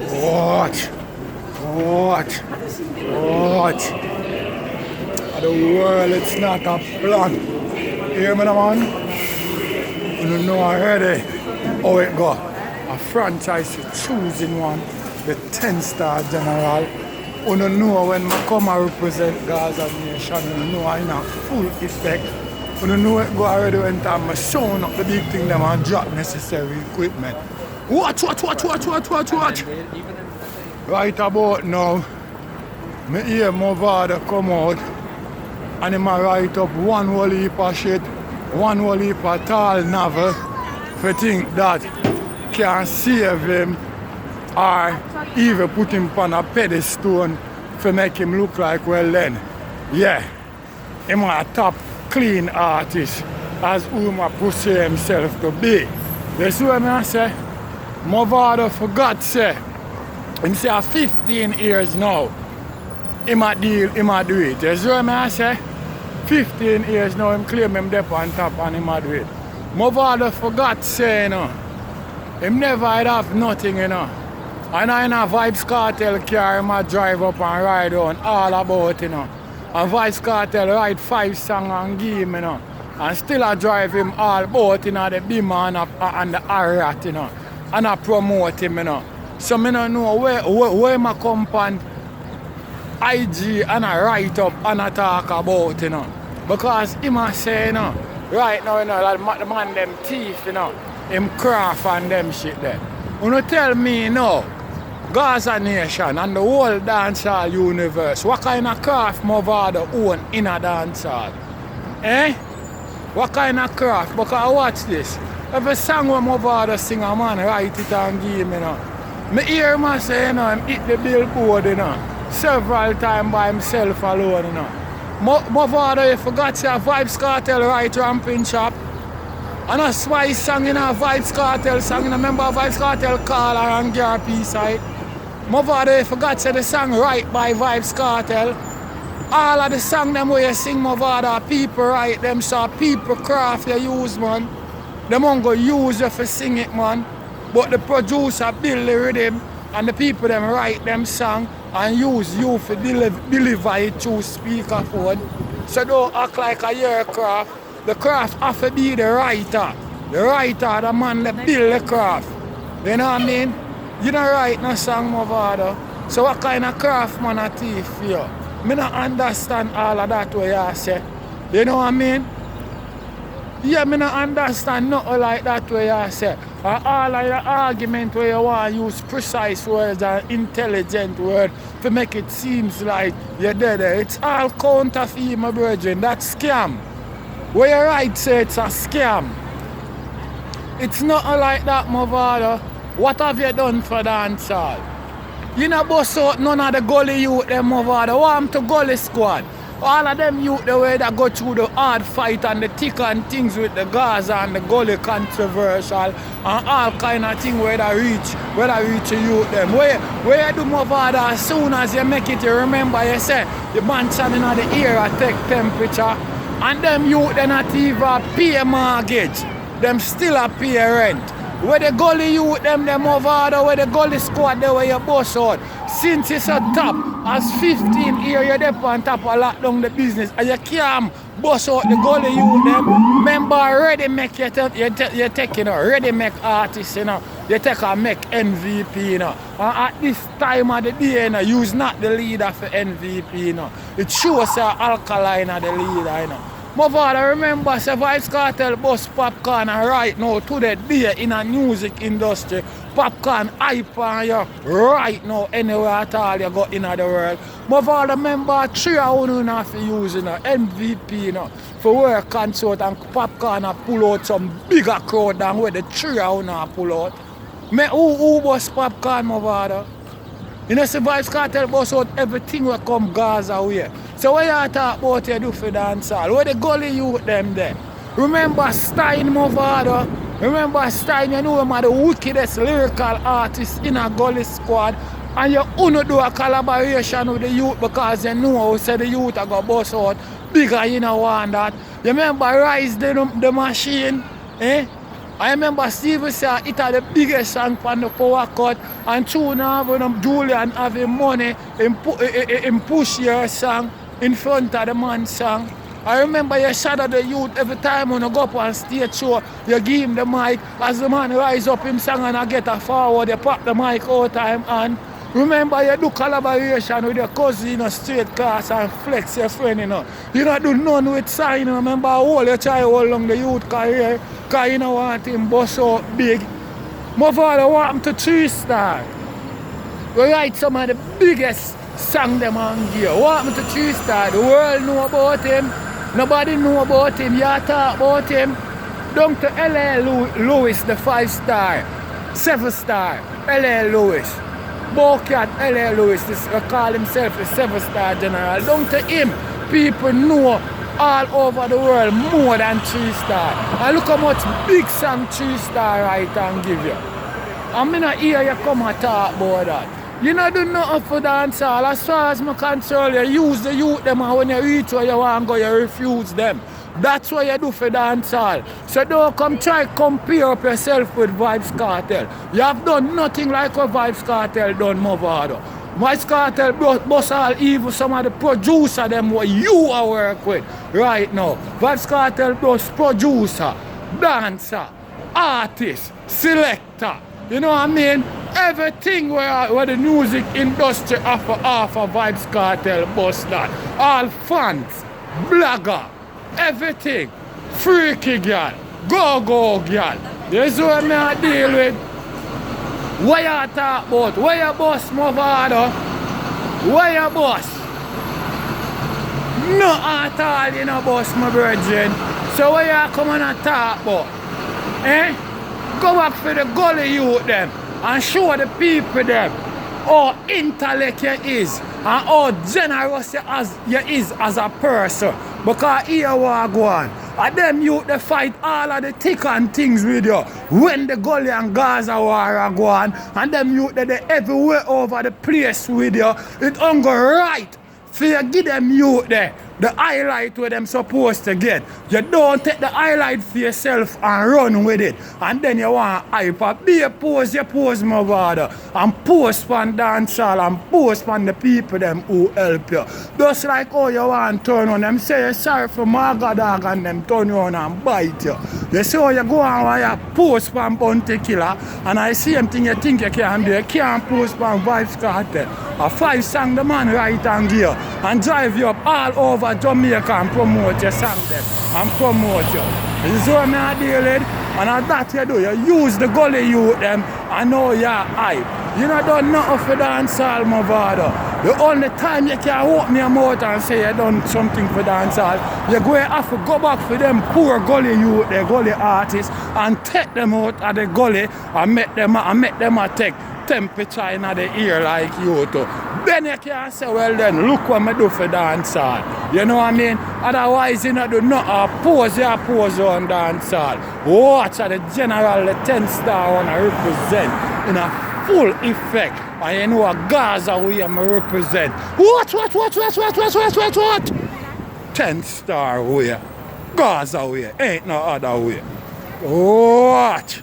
Watch. Watch. Watch. The world, it's not a plan. Hear me, man? You don't know already how it go. A franchise is choosing one, the 10-star general. You don't know when I come and represent Gaza Nation, you don't know I'm in full effect. You don't know it go already when I'm showing up the big thing them and drop necessary equipment. Watch. Right about now, me hear Movado come out and him a write up one whole heap of shit, one whole heap of tall novel for think that can save him or even put him on a pedestal for make him look like, well then, yeah, him a top clean artist as whom a pussy himself to be. You see what I say? Movado for God say, him say 15 years now, him a deal, him a do it. You see what I say? 15 years now, him claim him dep on top and him a do it. Movado for God say, you know, him never had have nothing, you know. And I in a Vybz Kartel car, him a drive up and ride on all about, you know. And Vybz Kartel write 5 songs and give him, you know. And still I drive him all about, you know, the Beamer and the Harriet, you know. And I promote him, you know. So I don't know where I come on IG and I write up and I talk about, you know. Because him a say, you know, right now, you know, like the man them thief, you know, him craft and them shit there. You know, tell me, you know, Gaza Nation and the whole dancehall universe, what kind of craft Movado own in a dancehall? Eh? What kind of craft? Because watch this. Every song when Movado sing, a man write it and give me, you know. Me hear him say, you know, him hit the billboard, you know, several times by himself alone, you know. Movado, you forgot to have Vybz Kartel right ramping shop. And that's why he sang in a Vybz Kartel song, you know, remember Vybz Kartel Caller and Garp side. Movado, you forgot to the song right by Vybz Kartel. All of the song them where you sing Movado, people write them, so people craft you use, man. Them won't go use you for sing it, man. But the producer build the rhythm and the people them write them song and use you for deliver it through speakerphone. So don't act like a your craft. The craft have to be the writer. The writer, the man that build the craft. You know what I mean? You don't write no song, Movado. So what kind of craft man a thief for you? Me don't understand all of that what you say. You know what I mean? Yeah, me don't understand nothing like that what you say. All of your argument where you want to use precise words and intelligent words to make it seem like you're dead. It's all counterfeit, my brethren. That's scam. Where you write say it's a scam. It's nothing like that, Movado. What have you done for dancehall? You know bust out none of the gully youth them, Movado. Want to gully squad. All of them youth the way that go through the hard fight and the thick and things with the Gaza and the gully controversial and all kind of thing where they reach the youth them. Where you do Movado, as soon as you make it, you remember you say the man standing in the air take temperature and them youth they not even pay mortgage. Them still a pay rent. Where the gully youth them Movado, where the gully squad there where you bust out. Since it's a top, as 15 years you're there on top of lock down the business and you can't bust out the gully youth them. Remember ready make you take, you know, ready make artists, you know. You take and make MVP, you know. And at this time of the day, you know, you's not the leader for MVP, you know. It shows Alkaline are the leader, you know. Movado, remember, say Vybz Kartel bust popcorn and right now, to the day in a music industry, popcorn hype on you right now, anywhere at all you go in the world. Movado, remember, 3 of you have to use, you know, MVP, you know, for work consult and popcorn and pull out some bigger crowd than where the 3 of you pull out. Who bust popcorn, Movado? You know, see Vybz Kartel bust out everything will come Gaza way. So what you talk about you do for dancehall? Where the gully youth them there? Remember Stein, Movado? Remember Stein, you know him are the wickedest lyrical artist in a gully squad. And you only do a collaboration with the youth because you know say the youth are going to bust out bigger, you know want that. You remember Rise the machine? Eh? I remember Steve said it had the biggest song on the power cut, and soon now when Julian having money, him push your song in front of the man's song. I remember you shadow the youth every time when you go up on stage show, you give him the mic, as the man rise up him song and I get a forward, you pop the mic out time and remember you do collaboration with your cousin in a straight class and flex your friend, you know. You don't do none with sign, you know. Remember all you try all along the youth career, because you don't want him bust so big. My father want him to 3-star. We write some of the biggest songs them on gear. Want him to 3-star. The world know about him. Nobody know about him. You talk about him. Down to L.A. Lewis, the 5-star. 7-star. L.A. Lewis. Bowcat L.A. Lewis, call himself the 7-star general. Down to him, people know all over the world more than 3-star. And look how much big song 3-star right and give you. I'm not hear you come and talk about that. You not do nothing for dancehall. As far as I control, you use the youth them, and when you reach where you want to go, you refuse them. That's what you do for dancehall. So don't come try compare up yourself with Vybz Kartel. You have done nothing like what Vybz Kartel done, Movado. Vybz Kartel bust all evil some of the producer them what you are work with right now. Vybz Kartel bust producer, dancer, artist, selector. You know what I mean? Everything where the music industry offer Vybz Kartel bust that. All fans, blogger, everything. Freaky girl, go girl. This is what I deal with. What you talk about? Where you boss, Movado? Where you boss? No at all you know boss, my virgin. So where you come and talk about? Eh? Go back for the gully youth them and show the people them how intellect you is and how generous you is as a person. Because here what go on. And them youth they fight all of the thick and things with you when the gully and Gaza war go on, and them youth they everywhere over the place with you. It don't go right for you give them youth there the highlight where them supposed to get. You don't take the highlight for yourself and run with it. And then you want hype up. Be a pose, you pose, Movado. And post on dancehall and post on the people them who help you. Just like how you want to turn on them, say you're sorry for Maga Dog and them turn you on and bite you. You see how you go on while you post on Bounty Killer, and I see same thing you think you can do. You can't post on Vybz Kartel. A 5-song the man right and gear and drive you up all over Jamaica and promote your song them and promote you. This is what I deal with, and that you do. You use the gully youth them and know you're hype. You not done nothing for dancehall, Movado. The only time you can open your mouth and say you done something for dancehall, you're going to have to go back for them poor gully youth, the gully artists, and take them out of the gully and make them take temperature in the ear like you too. Then you can say, well then, look what I do for dancehall. You know what I mean? Otherwise you not do nothing. Pose on dancehall. Watch the general, the 10-star one I represent in a full effect. And you know what Gaza way I represent. What? 10-star way. Gaza way. Ain't no other way. Watch.